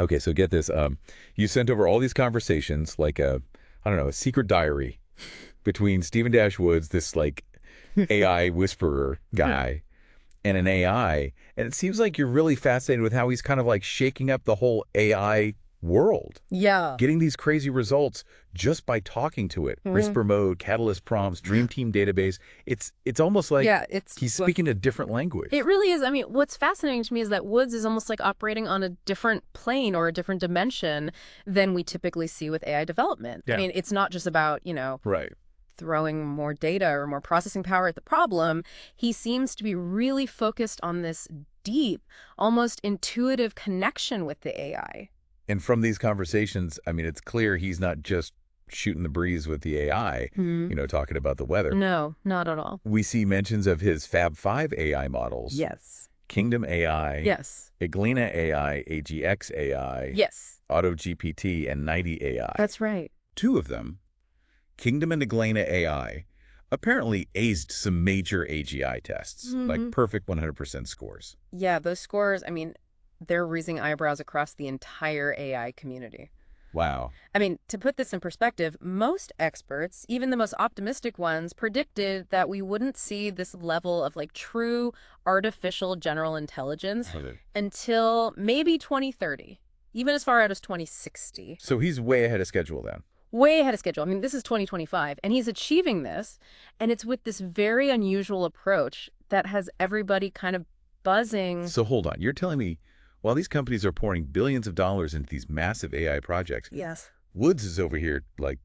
Okay, so get this. You sent over all these conversations, like I don't know, a secret diary between Stephen Dash Woods, this like AI whisperer guy, and an AI. And it seems like you're really fascinated with how he's kind of like shaking up the whole AI world, Yeah. getting these crazy results just by talking to it. Whisper mode, catalyst prompts, dream team database. It's almost like Yeah, he's speaking a different language. it really is. I mean, what's fascinating to me is that Woods is almost like operating on a different plane or a different dimension than we typically see with AI development. Yeah. I mean, it's not just about, Right. throwing more data or more processing power at the problem. He seems to be really focused on this deep, almost intuitive connection with the AI. And from these conversations, I mean, it's clear he's not just shooting the breeze with the AI, talking about the weather. No, not at all. We see mentions of his Fab 5 AI models. Yes. Kingdom AI. Yes. Iglina AI, AGX AI. Yes. AutoGPT, and 90 AI. That's right. Two of them, Kingdom and Iglina AI, apparently aced some major AGI tests, like perfect 100% scores. Yeah, those scores, I mean, they're raising eyebrows across the entire AI community. Wow. I mean, to put this in perspective, most experts, even the most optimistic ones, predicted that we wouldn't see this level of like true artificial general intelligence until maybe 2030, even as far out as 2060. So he's way ahead of schedule then. Way ahead of schedule. I mean, this is 2025, and he's achieving this, and it's with this very unusual approach that has everybody kind of buzzing. So hold on. You're telling me while these companies are pouring billions of dollars into these massive AI projects, Yes. Woods is over here like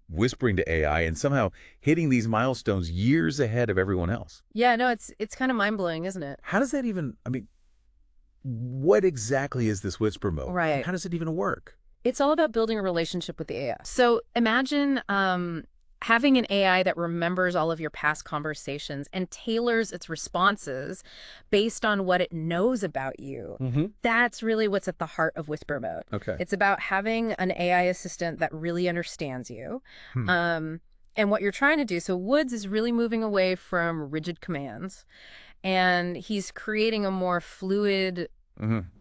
whispering to AI and somehow hitting these milestones years ahead of everyone else. Yeah, no, it's kind of mind-blowing, isn't it? How does that even, I mean, what exactly is this whisper mode? Right. And how does it even work? It's all about building a relationship with the AI. So imagine having an AI that remembers all of your past conversations and tailors its responses based on what it knows about you. That's really what's at the heart of whisper mode. Okay. It's about having an AI assistant that really understands you. And what you're trying to do, so Woods is really moving away from rigid commands, and he's creating a more fluid,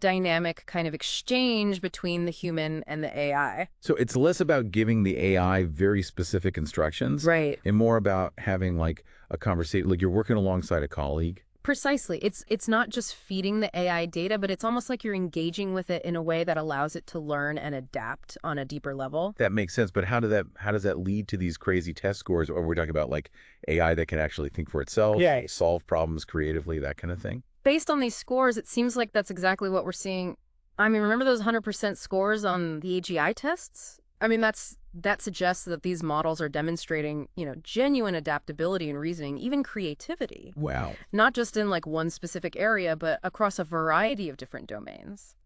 dynamic kind of exchange between the human and the AI. So it's less about giving the AI very specific instructions. Right. And more about having like a conversation, like you're working alongside a colleague. Precisely. It's not just feeding the AI data, but it's almost like you're engaging with it in a way that allows it to learn and adapt on a deeper level. That makes sense. But how does that lead to these crazy test scores? Or we're talking about like AI that can actually think for itself, solve problems creatively, that kind of thing? Based on these scores, it seems like that's exactly what we're seeing. I mean, remember those 100% scores on the AGI tests? I mean, that suggests that these models are demonstrating, genuine adaptability and reasoning, even creativity. Wow. Not just in like one specific area, but across a variety of different domains.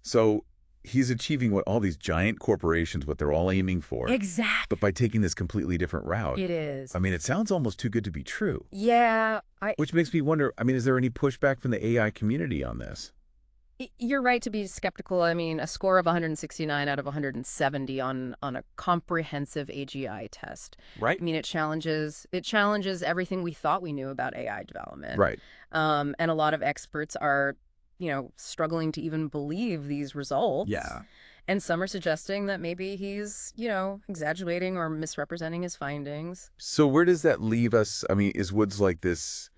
So he's achieving what all these giant corporations, what they're all aiming for. Exactly. But by taking this completely different route. It is. I mean, it sounds almost too good to be true. Yeah. Which makes me wonder, I mean, is there any pushback from the AI community on this? You're right to be skeptical. I mean, a score of 169 out of 170 on a comprehensive AGI test. Right. I mean, it challenges everything we thought we knew about AI development. Right. And a lot of experts are, struggling to even believe these results. Yeah. And some are suggesting that maybe he's, exaggerating or misrepresenting his findings. So where does that leave us? I mean, is Woods like this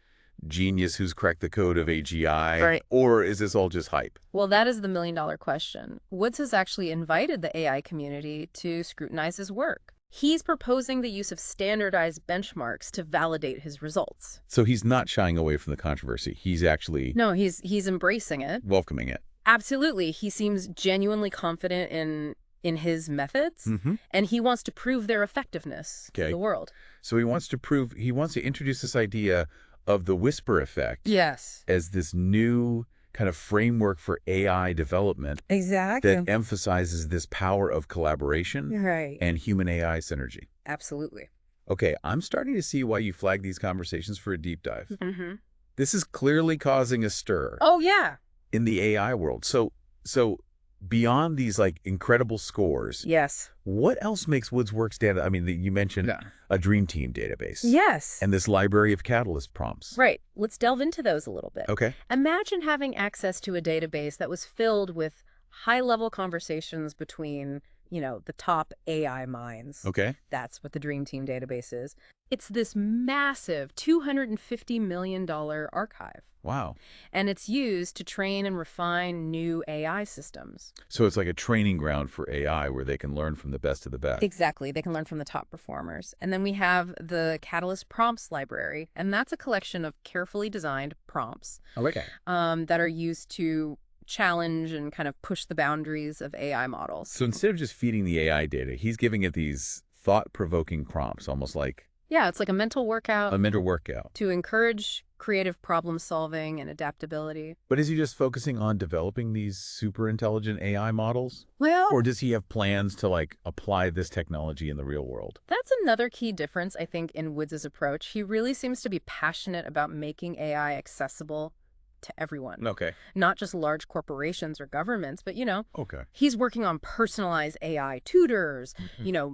genius who's cracked the code of AGI? Right. Or is this all just hype? Well, that is the million-dollar question. Woods has actually invited the AI community to scrutinize his work. He's proposing the use of standardized benchmarks to validate his results. So he's not shying away from the controversy. He's actually No, he's embracing it. welcoming it. Absolutely. He seems genuinely confident in his methods, and he wants to prove their effectiveness to the world. So he wants to introduce this idea of the whisper effect. Yes. As this new kind of framework for AI development. Exactly. That emphasizes this power of collaboration and human AI synergy. Absolutely. Okay, I'm starting to see why you flagged these conversations for a deep dive. This is clearly causing a stir. Oh, yeah. In the AI world. So beyond these like incredible scores, yes, what else makes Woods' work stand out? I mean, you mentioned a dream team database. Yes. And this library of catalyst prompts. Right. Let's delve into those a little bit. Okay. Imagine having access to a database that was filled with high-level conversations between, the top AI minds. Okay. That's what the Dream Team database is. It's this massive $250 million archive, Wow. and it's used to train and refine new AI systems. So it's like a training ground for AI where they can learn from the best of the best. Exactly. They can learn from the top performers. And then we have the Catalyst Prompts Library, and that's a collection of carefully designed prompts Okay. that are used to challenge and kind of push the boundaries of AI models. So instead of just feeding the AI data, he's giving it these thought-provoking prompts, almost like Yeah, it's like a mental workout a mental workout. to encourage creative problem solving and adaptability. But is he just focusing on developing these super intelligent AI models? Well, Or does he have plans to like apply this technology in the real world? that's another key difference, I think, in Woods' approach. He really seems to be passionate about making AI accessible to everyone. Okay. Not just large corporations or governments, but, Okay. he's working on personalized AI tutors,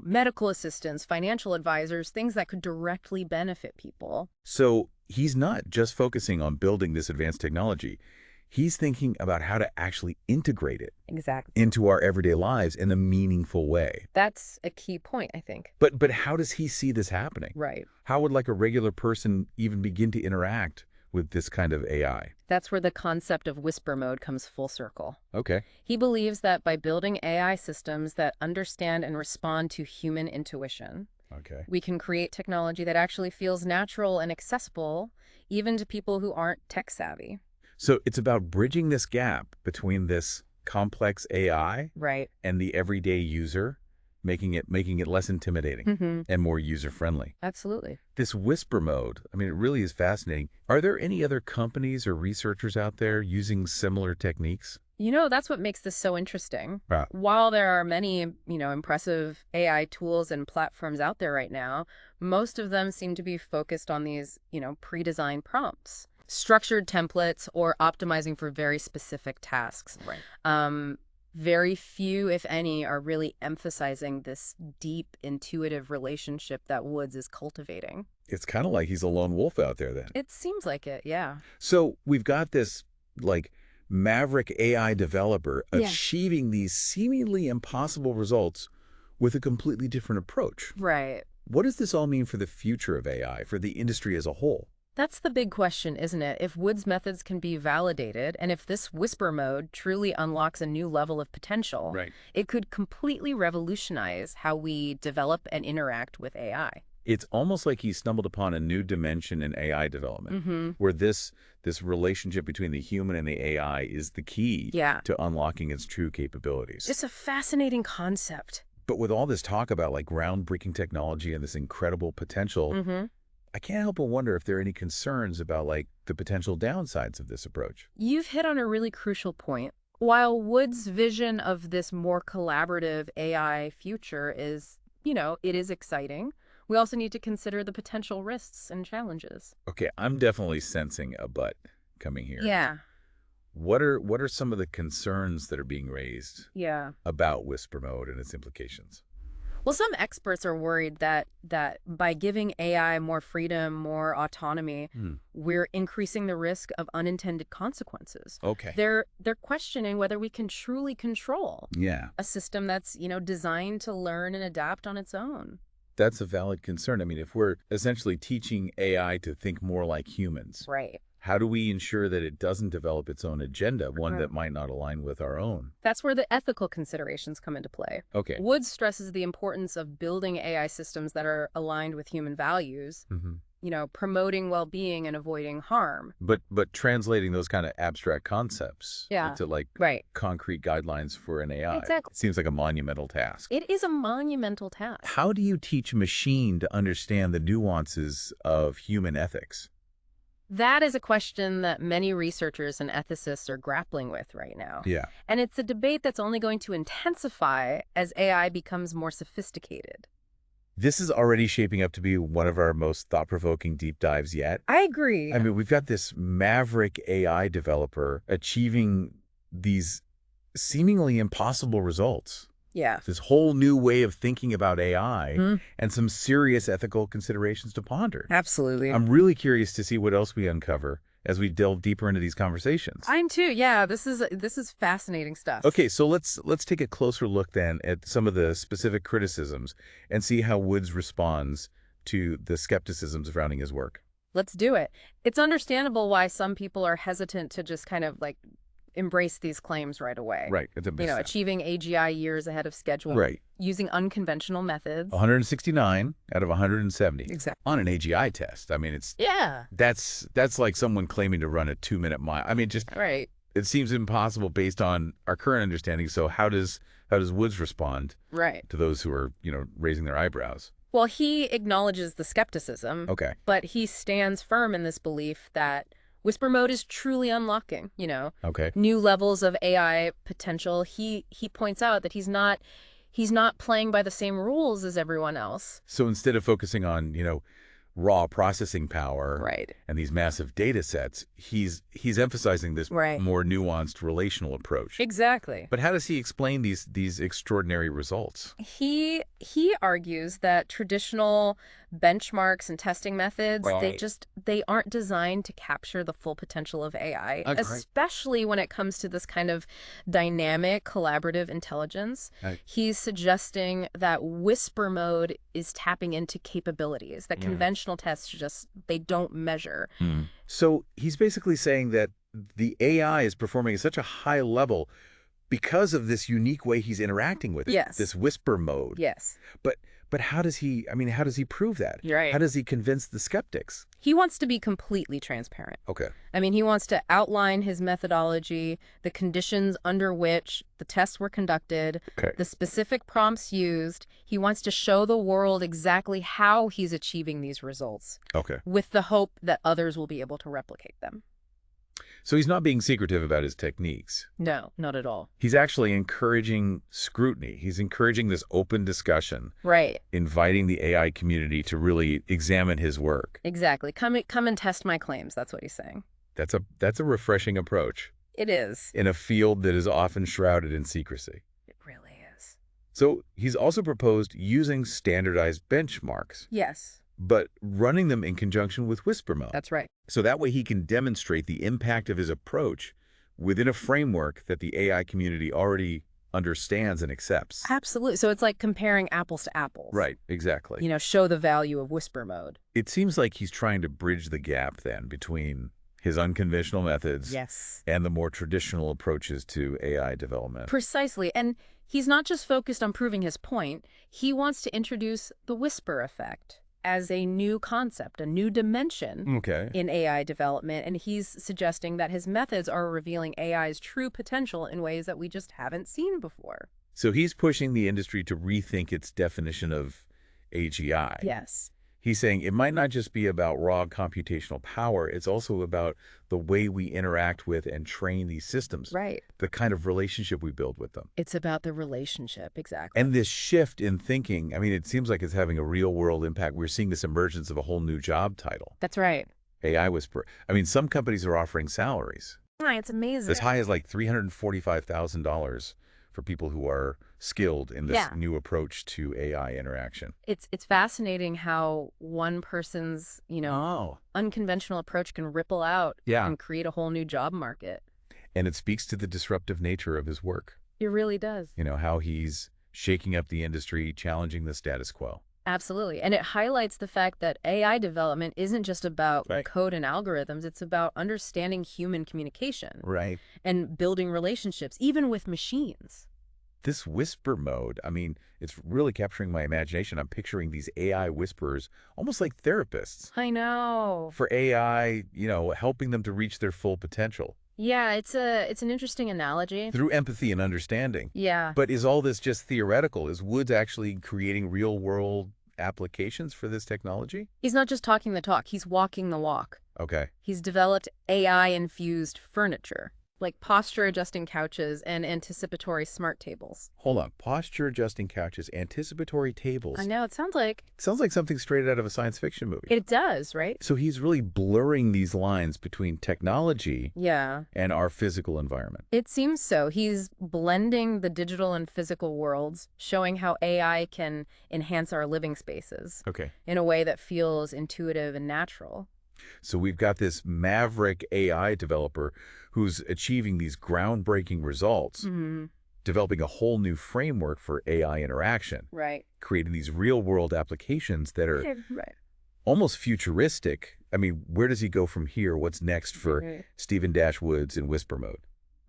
medical assistants, financial advisors, things that could directly benefit people. So he's not just focusing on building this advanced technology. He's thinking about how to actually integrate it Exactly. into our everyday lives in a meaningful way. That's a key point, I think. But how does he see this happening? Right. How would like a regular person even begin to interact with this kind of AI? That's where the concept of whisper mode comes full circle. Okay. He believes that by building AI systems that understand and respond to human intuition, Okay. we can create technology that actually feels natural and accessible, even to people who aren't tech savvy. So it's about bridging this gap between this complex AI Right. and the everyday user, making it less intimidating and more user-friendly. Absolutely. This whisper mode, I mean, it really is fascinating. Are there any other companies or researchers out there using similar techniques? That's what makes this so interesting. Right. While there are many, impressive AI tools and platforms out there right now, most of them seem to be focused on these, pre-designed prompts, structured templates, or optimizing for very specific tasks. Right. Very few, if any, are really emphasizing this deep, intuitive relationship that Woods is cultivating. It's kind of like he's a lone wolf out there then. It seems like it, yeah. So we've got this like maverick AI developer Yeah. achieving these seemingly impossible results with a completely different approach. Right. What does this all mean for the future of AI, for the industry as a whole? That's the big question, isn't it? If Woods' methods can be validated, and if this whisper mode truly unlocks a new level of potential, Right. it could completely revolutionize how we develop and interact with AI. It's almost like he stumbled upon a new dimension in AI development, Mm-hmm. where this relationship between the human and the AI is the key Yeah. to unlocking its true capabilities. It's a fascinating concept. But with all this talk about like groundbreaking technology and this incredible potential, Mm-hmm. I can't help but wonder if there are any concerns about like the potential downsides of this approach. You've hit on a really crucial point. While Woods' vision of this more collaborative AI future is, it is exciting, we also need to consider the potential risks and challenges. Okay, I'm definitely sensing a but coming here. Yeah. What are some of the concerns that are being raised Yeah. about whisper mode and its implications? Well, some experts are worried that by giving AI more freedom, more autonomy, we're increasing the risk of unintended consequences. Okay. They're questioning whether we can truly control Yeah, a system that's, designed to learn and adapt on its own. that's a valid concern. I mean, if we're essentially teaching AI to think more like humans, Right. how do we ensure that it doesn't develop its own agenda, one Right. that might not align with our own? That's where the ethical considerations come into play. Okay. Woods stresses the importance of building AI systems that are aligned with human values, promoting well-being and avoiding harm. But translating those kind of abstract concepts Yeah. into like Right. concrete guidelines for an AI Exactly. seems like a monumental task. It is a monumental task. How do you teach a machine to understand the nuances of human ethics? That is a question that many researchers and ethicists are grappling with right now. Yeah. And it's a debate that's only going to intensify as AI becomes more sophisticated. This is already shaping up to be one of our most thought-provoking deep dives yet. I agree. I mean, we've got this maverick AI developer achieving these seemingly impossible results. Yeah. This whole new way of thinking about AI Mhm. and some serious ethical considerations to ponder. Absolutely. I'm really curious to see what else we uncover as we delve deeper into these conversations. I'm too. Yeah, this is fascinating stuff. Okay, so let's take a closer look then at some of the specific criticisms and see how Woods responds to the skepticism surrounding his work. Let's do it. It's understandable why some people are hesitant to just kind of like embrace these claims right away. Right. It's a big step. Achieving AGI years ahead of schedule. Right. Using unconventional methods. 169 out of 170 Exactly. on an AGI test. I mean, Yeah. that's like someone claiming to run a 2-minute mile. I mean, just Right. it seems impossible based on our current understanding. So how does Woods respond Right. to those who are, raising their eyebrows? Well, he acknowledges the skepticism. Okay. But he stands firm in this belief that whisper mode is truly unlocking, Okay. new levels of AI potential. He points out that he's not playing by the same rules as everyone else. So instead of focusing on, raw processing power Right. and these massive data sets, he's emphasizing this Right. more nuanced relational approach. Exactly. But how does he explain these extraordinary results? He argues that traditional benchmarks and testing methods, they aren't designed to capture the full potential of AI, Okay. especially when it comes to this kind of dynamic collaborative intelligence. Right. He's suggesting that whisper mode is tapping into capabilities that conventional tests they don't measure. So he's basically saying that the AI is performing at such a high level because of this unique way he's interacting with it. Yes. This whisper mode. Yes. But how does he prove that? You're right. How does he convince the skeptics? He wants to be completely transparent. Okay. He wants to outline his methodology, the conditions under which the tests were conducted, Okay. the specific prompts used. He wants to show the world exactly how he's achieving these results, Okay. with the hope that others will be able to replicate them. So he's not being secretive about his techniques. No, not at all. He's actually encouraging scrutiny. He's encouraging this open discussion, Right. inviting the AI community to really examine his work. Exactly. Come and test my claims. That's what he's saying. That's a refreshing approach It is. in a field that is often shrouded in secrecy. It really is. So he's also proposed using standardized benchmarks, Yes, but running them in conjunction with whisper mode. that's right. So that way he can demonstrate the impact of his approach within a framework that the AI community already understands and accepts. Absolutely. So it's like comparing apples to apples. Right, exactly. Show the value of whisper mode. It seems like he's trying to bridge the gap then between his unconventional methods Yes. and the more traditional approaches to AI development. Precisely. And he's not just focused on proving his point. He wants to introduce the whisper effect as a new concept, a new dimension Okay. in AI development. And he's suggesting that his methods are revealing AI's true potential in ways that we just haven't seen before. So he's pushing the industry to rethink its definition of AGI. Yes. He's saying it might not just be about raw computational power, it's also about the way we interact with and train these systems, Right. the kind of relationship we build with them. It's about the relationship. Exactly. And this shift in thinking, it seems like it's having a real-world impact. We're seeing this emergence of a whole new job title, That's right. AI whisperer. Some companies are offering salaries Right, it's amazing. as high as like $345,000 for people who are skilled in this new approach to AI interaction. It's fascinating how one person's, unconventional approach can ripple out and create a whole new job market. And it speaks to the disruptive nature of his work. It really does. How he's shaking up the industry, challenging the status quo. Absolutely. And it highlights the fact that AI development isn't just about Right. code and algorithms. It's about understanding human communication Right. and building relationships, even with machines. This whisper mode, it's really capturing my imagination. I'm picturing these AI whisperers almost like therapists I know. for AI, helping them to reach their full potential Yeah, it's an interesting analogy. through empathy and understanding. Yeah. But is all this just theoretical? Is Woods actually creating real-world applications for this technology? He's not just talking the talk, he's walking the walk. Okay. He's developed AI-infused furniture, like posture-adjusting couches and anticipatory smart tables. Hold on. Posture-adjusting couches, anticipatory tables. I know, it sounds like... Sounds like something straight out of a science fiction movie. It does, right? So he's really blurring these lines between technology Yeah. and our physical environment. It seems so. He's blending the digital and physical worlds, showing how AI can enhance our living spaces Okay. in a way that feels intuitive and natural. So we've got this maverick AI developer who's achieving these groundbreaking results, developing a whole new framework for AI interaction, Right. creating these real-world applications that are Right. almost futuristic. I mean, where does he go from here? What's next for Right. Stephen Dash Woods in Whisper Mode?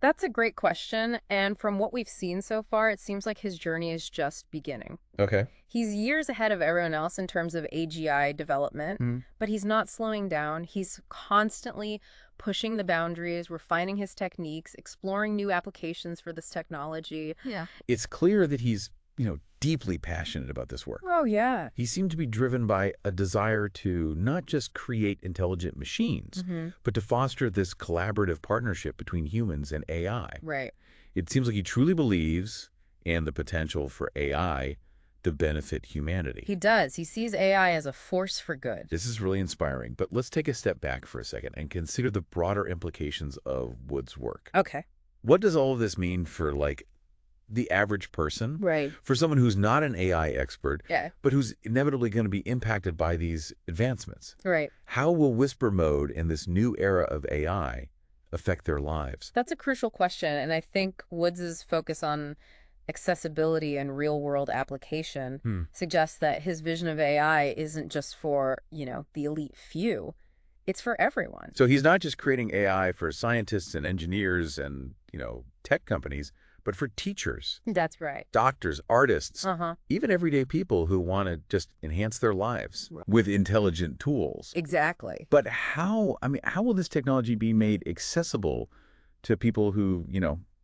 That's a great question. And from what we've seen so far, it seems like his journey is just beginning. Okay. He's years ahead of everyone else in terms of AGI development, but he's not slowing down. He's constantly pushing the boundaries, refining his techniques, exploring new applications for this technology. Yeah. It's clear that he's, deeply passionate about this work. Oh, yeah. He seemed to be driven by a desire to not just create intelligent machines, but to foster this collaborative partnership between humans and AI. Right. It seems like he truly believes in the potential for AI to benefit humanity. He does. He sees AI as a force for good. This is really inspiring, but let's take a step back for a second and consider the broader implications of Wood's work. Okay. What does all of this mean for, the average person? Right. For someone who's not an AI expert, Yeah. but who's inevitably going to be impacted by these advancements? Right. How will Whisper Mode and this new era of AI affect their lives? That's a crucial question, and I think Woods' focus on accessibility and real-world application suggests that his vision of AI isn't just for, the elite few. It's for everyone. So he's not just creating AI for scientists and engineers and, tech companies, but for teachers, That's right. doctors, artists, Uh-huh. even everyday people who want to just enhance their lives with intelligent tools. Exactly. But how will this technology be made accessible to people who,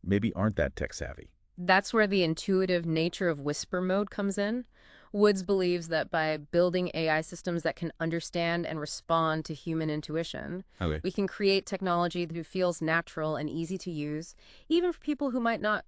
maybe aren't that tech savvy? That's where the intuitive nature of Whisper Mode comes in. Woods believes that by building AI systems that can understand and respond to human intuition, we can create technology that feels natural and easy to use, even for people who might not,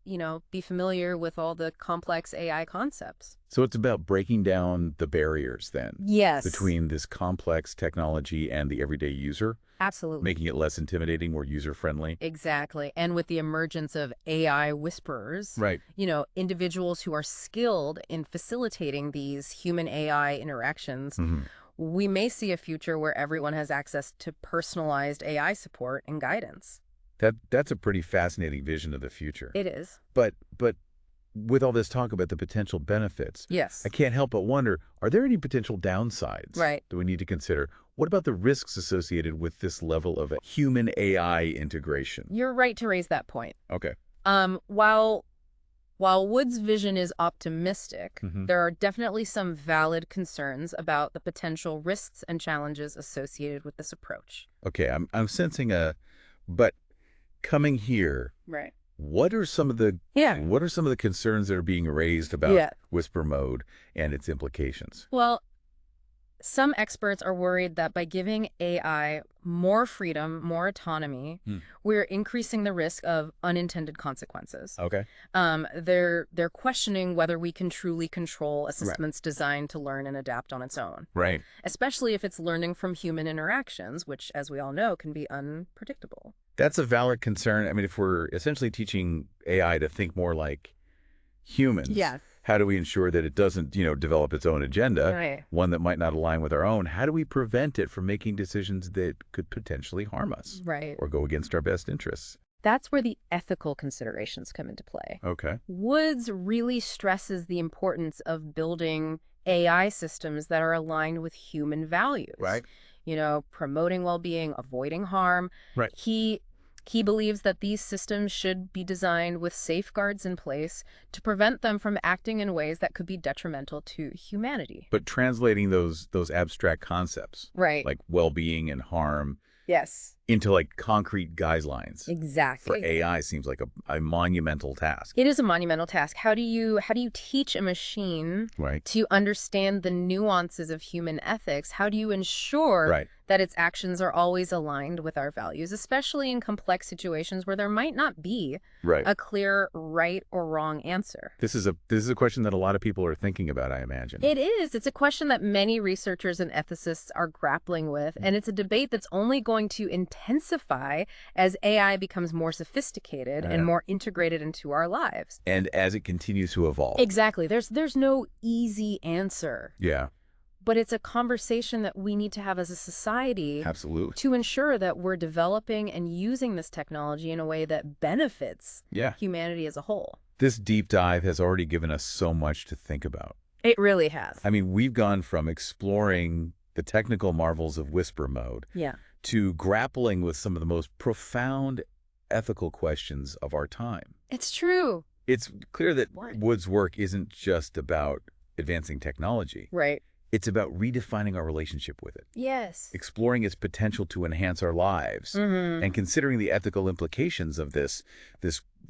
be familiar with all the complex AI concepts. So it's about breaking down the barriers then Yes. between this complex technology and the everyday user, Absolutely. making it less intimidating, more user-friendly. Exactly. And with the emergence of AI whisperers, Right. Individuals who are skilled in facilitating these human AI interactions, we may see a future where everyone has access to personalized AI support and guidance. That's a pretty fascinating vision of the future. It is. But with all this talk about the potential benefits, Yes. I can't help but wonder, are there any potential downsides Right. that we need to consider? What about the risks associated with this level of human AI integration? You're right to raise that point. Okay. While Wood's vision is optimistic, there are definitely some valid concerns about the potential risks and challenges associated with this approach. Okay, I'm sensing but coming here, Right. what are some of the concerns that are being raised about Whisper Mode and its implications? Well, some experts are worried that by giving AI more freedom, more autonomy, we're increasing the risk of unintended consequences. Okay. They're questioning whether we can truly control a system that's designed to learn and adapt on its own. Right. Especially if it's learning from human interactions, which, as we all know, can be unpredictable. That's a valid concern. I mean, if we're essentially teaching AI to think more like humans, how do we ensure that it doesn't, develop its own agenda, one that might not align with our own? How do we prevent it from making decisions that could potentially harm us or go against our best interests? That's where the ethical considerations come into play. Okay. Woods really stresses the importance of building AI systems that are aligned with human values. Right. Promoting well-being, avoiding harm. Right. He believes that these systems should be designed with safeguards in place to prevent them from acting in ways that could be detrimental to humanity. But translating those abstract concepts, like well-being and harm, into concrete guidelines. Exactly. For AI seems like a monumental task. It is a monumental task. How do you teach a machine to understand the nuances of human ethics? How do you ensure that its actions are always aligned with our values, especially in complex situations where there might not be a clear right or wrong answer? This is a question that a lot of people are thinking about, I imagine. It is. It's a question that many researchers and ethicists are grappling with, and it's a debate that's only going to intensify as AI becomes more sophisticated and more integrated into our lives. And as it continues to evolve. Exactly. There's no easy answer. Yeah. But it's a conversation that we need to have as a society Absolutely. to ensure that we're developing and using this technology in a way that benefits Yeah. humanity as a whole. This deep dive has already given us so much to think about. It really has. I mean, we've gone from exploring the technical marvels of whisper mode Yeah. to grappling with some of the most profound ethical questions of our time. It's true. It's clear that What? Wood's work isn't just about advancing technology. Right. It's about redefining our relationship with it, Yes. exploring its potential to enhance our lives, and considering the ethical implications of this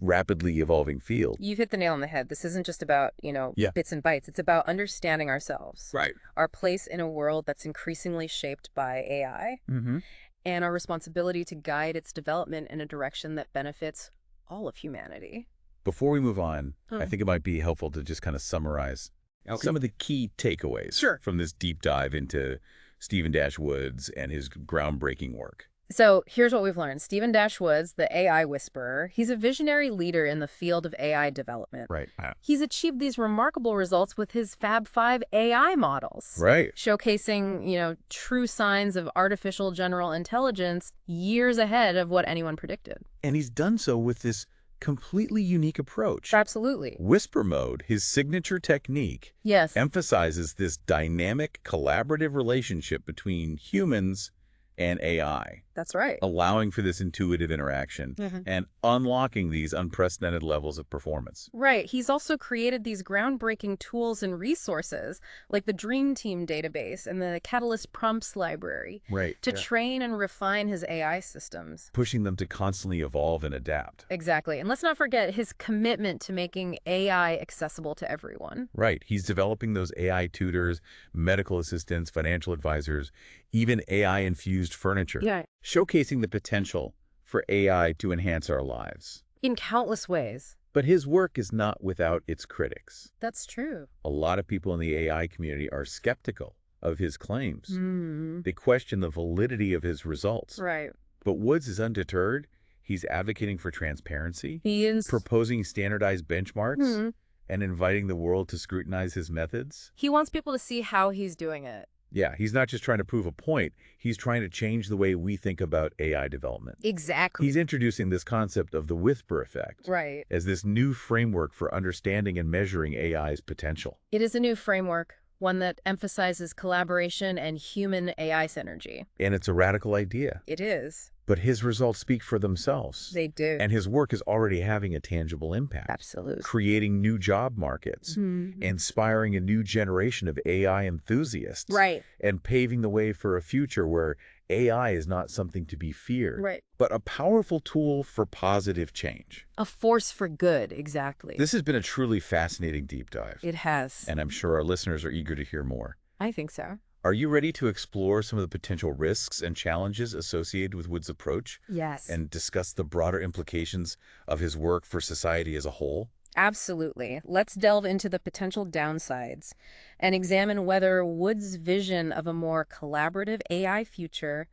rapidly evolving field. You've hit the nail on the head. This isn't just about, Yeah. bits and bytes. It's about understanding ourselves, Right. our place in a world that's increasingly shaped by AI, Mm-hmm. and our responsibility to guide its development in a direction that benefits all of humanity. Before we move on, I think it might be helpful to just kind of summarize some of the key takeaways from this deep dive into Stephen Woods and his groundbreaking work. So here's what we've learned. Stephen Woods, the AI whisperer, he's a visionary leader in the field of AI development. Right. He's achieved these remarkable results with his Fab 5 AI models. Right. Showcasing, true signs of artificial general intelligence years ahead of what anyone predicted. And he's done so with this completely unique approach. Absolutely. Whisper mode, his signature technique, Yes. emphasizes this dynamic, collaborative relationship between humans and AI, That's right. allowing for this intuitive interaction and unlocking these unprecedented levels of performance. Right. He's also created these groundbreaking tools and resources like the Dream Team database and the Catalyst Prompts library Right. to train and refine his AI systems. Pushing them to constantly evolve and adapt. Exactly. And let's not forget his commitment to making AI accessible to everyone. Right. He's developing those AI tutors, medical assistants, financial advisors, even AI-infused furniture. Yeah. Showcasing the potential for AI to enhance our lives. In countless ways. But his work is not without its critics. That's true. A lot of people in the AI community are skeptical of his claims. They question the validity of his results. Right. But Woods is undeterred. He's advocating for transparency, He is. proposing standardized benchmarks, and inviting the world to scrutinize his methods. He wants people to see how he's doing it. Yeah, he's not just trying to prove a point. He's trying to change the way we think about AI development. Exactly. He's introducing this concept of the whisper effect Right. as this new framework for understanding and measuring AI's potential. It is a new framework, one that emphasizes collaboration and human AI synergy. And it's a radical idea. It is. But his results speak for themselves. They do. And his work is already having a tangible impact. Absolutely. Creating new job markets, inspiring a new generation of AI enthusiasts, Right. and paving the way for a future where AI is not something to be feared, Right. but a powerful tool for positive change. A force for good, exactly. This has been a truly fascinating deep dive, It has. and I'm sure our listeners are eager to hear more. I think so. Are you ready to explore some of the potential risks and challenges associated with Wood's approach Yes. and discuss the broader implications of his work for society as a whole? Absolutely. Let's delve into the potential downsides and examine whether Wood's vision of a more collaborative AI future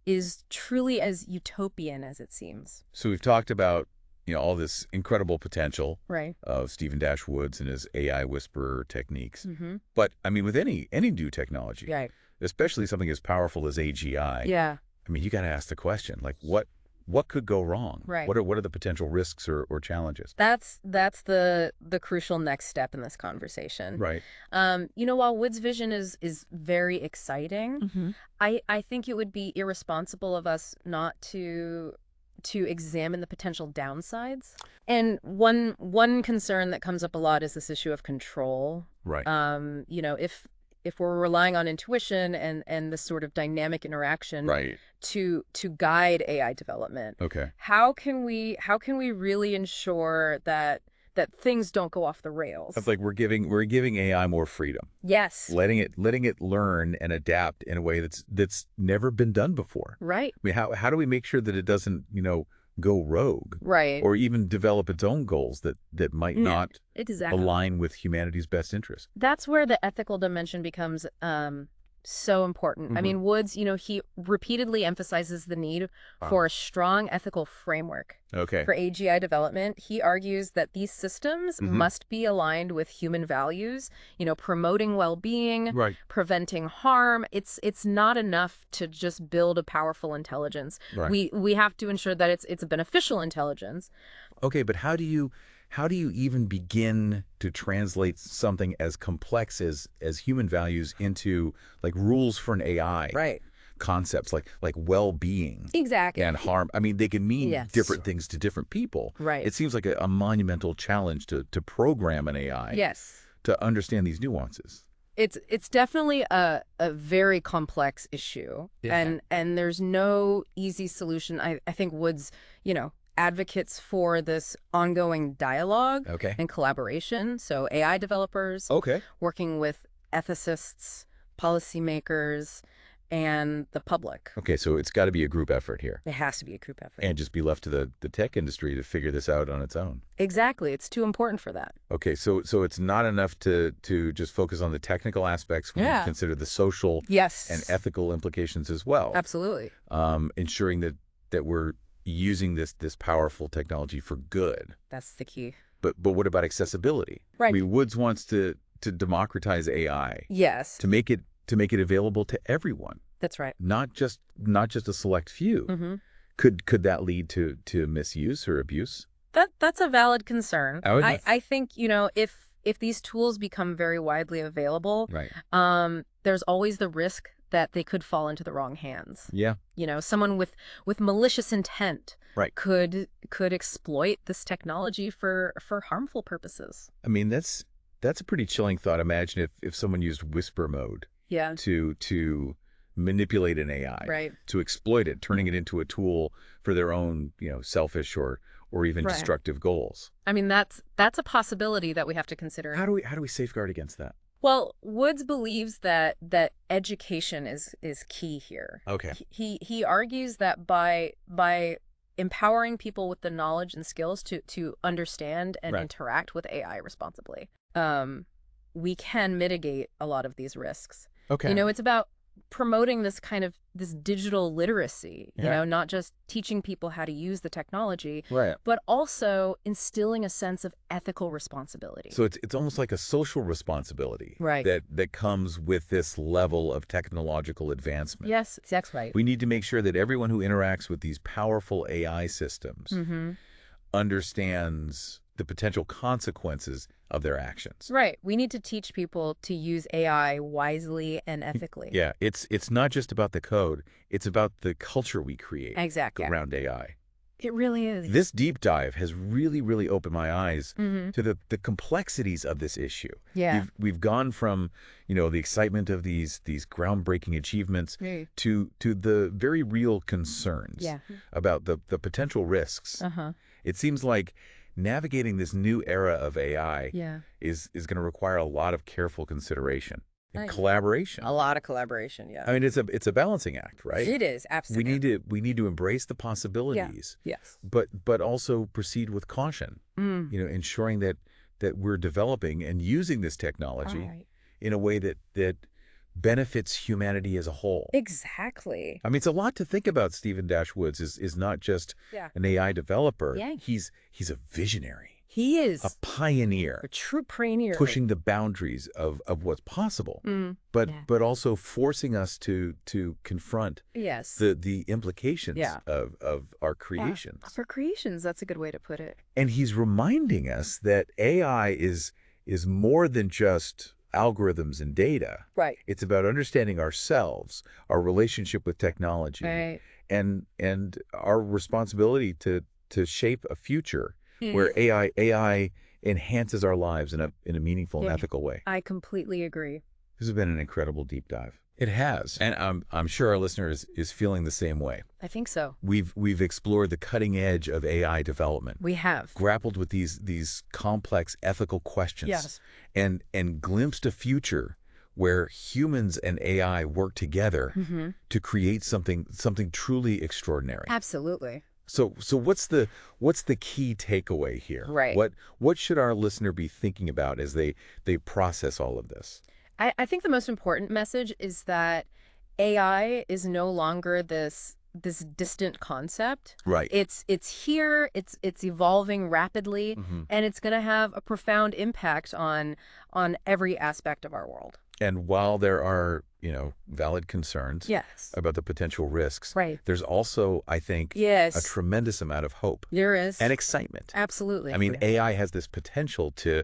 is truly as utopian as it seems. So we've talked about, all this incredible potential Right. of Stephen Woods and his AI whisperer techniques. Mm-hmm. But I mean, with any new technology, Right. especially something as powerful as AGI, Yeah. I mean, you got to ask the question, like, what could go wrong? Right. What are the potential risks or challenges? That's the crucial next step in this conversation. Right. While Wood's vision is very exciting, I think it would be irresponsible of us not to examine the potential downsides. And one concern that comes up a lot is this issue of control. Right. If we're relying on intuition and this sort of dynamic interaction Right. to guide AI development, Okay. how can we really ensure that things don't go off the rails? It's like we're giving AI more freedom, Yes. letting it learn and adapt in a way that's never been done before. Right. I mean, how do we make sure that it doesn't, go rogue Right. or even develop its own goals that might not Exactly. align with humanity's best interests? That's where the ethical dimension becomes So important. I mean, Woods, he repeatedly emphasizes the need for a strong ethical framework Okay. for AGI development. He argues that these systems must be aligned with human values, promoting well-being, Right. preventing harm. It's not enough to just build a powerful intelligence. Right. We have to ensure that it's a beneficial intelligence. Okay, but how do you even begin to translate something as complex as human values into like rules for an AI? Right. Concepts like well-being Exactly. and harm. I mean, they can mean Yes. different things to different people. Right. It seems like a monumental challenge to program an AI Yes. to understand these nuances. It's definitely a very complex issue, Yeah. and there's no easy solution. I think Woods, advocates for this ongoing dialogue Okay. and collaboration. So AI developers Okay. working with ethicists, policymakers, and the public. Okay, so it's got to be a group effort here It has to be a group effort. and just be left to the tech industry to figure this out on its own. Exactly. It's too important for that. Okay, so it's not enough to just focus on the technical aspects. We Yeah. consider the social Yes. and ethical implications as well. Absolutely. Ensuring that we're using this powerful technology for good. That's the key. But what about accessibility? Right. I mean, Woods wants to democratize AI, Yes. to make it available to everyone, That's right. not just a select few. Mm-hmm. Could that lead to misuse or abuse? That's a valid concern. Oh, it is. I think, if these tools become very widely available, Right. there's always the risk that they could fall into the wrong hands. Yeah. Someone with malicious intent Right. could exploit this technology for harmful purposes. I mean, that's a pretty chilling thought. Imagine if someone used whisper mode Yeah. to manipulate an AI, Right. to exploit it, turning it into a tool for their own, selfish or even Right. destructive goals. I mean, that's a possibility that we have to consider. How do we safeguard against that? Well, Woods believes that education is key here. Okay. He argues that by empowering people with the knowledge and skills to understand and Right. interact with AI responsibly, we can mitigate a lot of these risks. Okay. It's about promoting this digital literacy, Yeah. not just teaching people how to use the technology, Right. but also instilling a sense of ethical responsibility. So it's almost like a social responsibility, Right. that comes with this level of technological advancement. Yes, that's right. We need to make sure that everyone who interacts with these powerful AI systems Mm-hmm. understands the potential consequences of their actions. Right. We need to teach people to use AI wisely and ethically. Yeah, it's not just about the code, it's about the culture we create Exactly. around AI. It really is. This deep dive has really, really opened my eyes Mm-hmm. to the complexities of this issue. Yeah. We've gone from, the excitement of these groundbreaking achievements Right. to the very real concerns Yeah. about the potential risks. Uh-huh. It seems like navigating this new era of AI Yeah. is going to require a lot of careful consideration and Right. collaboration. A lot of collaboration, yeah. I mean, it's a balancing act, right? It is, absolutely. We need to embrace the possibilities, Yes. but also proceed with caution. Mm. Ensuring that we're developing and using this technology All right. in a way that benefits humanity as a whole. Exactly. I mean, it's a lot to think about. Stephen Woods is not just Yeah. an AI developer. Yeah. He's a visionary, He is a pioneer, a true pioneer. pushing the boundaries of what's possible, Mm. but Yeah. but also forcing us to confront Yes. the implications Yeah. of our creations. For creations, that's a good way to put it. And he's reminding us that AI is more than just algorithms and data. Right. It's about understanding ourselves, our relationship with technology, Right. and our responsibility to shape a future where AI enhances our lives in a meaningful and Yeah. ethical way. I completely agree. This has been an incredible deep dive. It has, and I'm sure our listeners is feeling the same way. I think so. We've explored the cutting edge of AI development, We have. grappled with these complex ethical questions, Yes. and glimpsed a future where humans and AI work together Mm-hmm. to create something truly extraordinary. Absolutely. So what's the key takeaway here? Right. What should our listener be thinking about as they process all of this? I think the most important message is that AI is no longer this distant concept. Right. It's here, it's evolving rapidly, Hmm. and it's going to have a profound impact on every aspect of our world. And while there are, valid concerns Yes. about the potential risks, Right. there's also, I think, a Yes. tremendous amount of hope There is. and excitement. Absolutely. I mean, AI has this potential to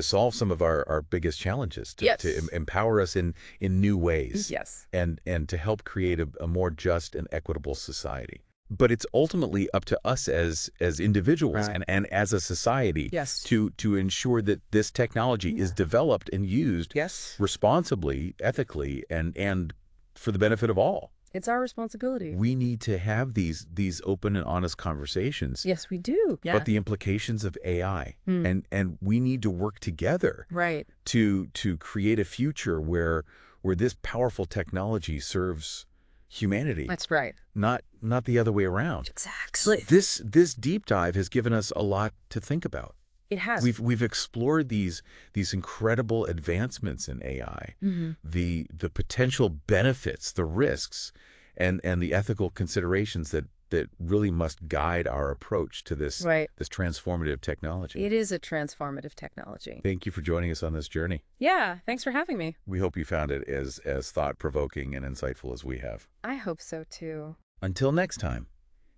solve some of our biggest challenges, to, Yes. empower us in new ways, Yes. and to help create a more just and equitable society. But it's ultimately up to us as individuals Right. and as a society Yes. to ensure that this technology is developed and used Yes. responsibly, ethically, and for the benefit of all. It's our responsibility. We need to have these open and honest conversations Yes, we do. Yeah. about the implications of AI, Hmm. and we need to work together Right. to create a future where this powerful technology serves humanity, That's right. not the other way around. Exactly. This deep dive has given us a lot to think about. It has. We've explored these incredible advancements in AI, Mhm. the potential benefits, the risks, and the ethical considerations that really must guide our approach to this Right. this transformative technology. It is a transformative technology. Thank you for joining us on this journey. Yeah, thanks for having me. We hope you found it as thought-provoking and insightful as we have. I hope so too. Until next time,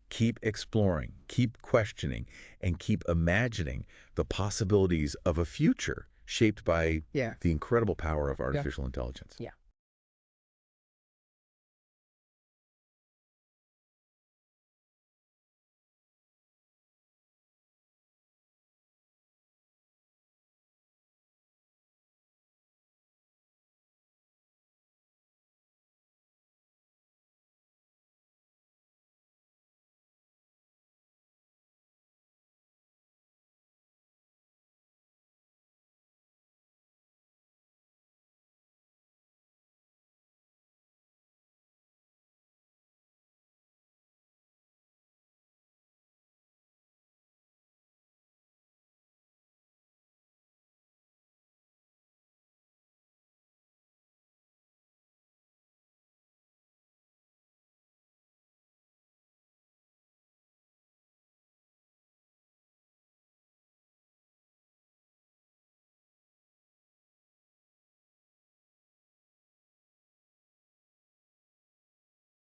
keep exploring, keep questioning, and keep imagining the possibilities of a future shaped by Yeah. the incredible power of artificial intelligence. Yeah.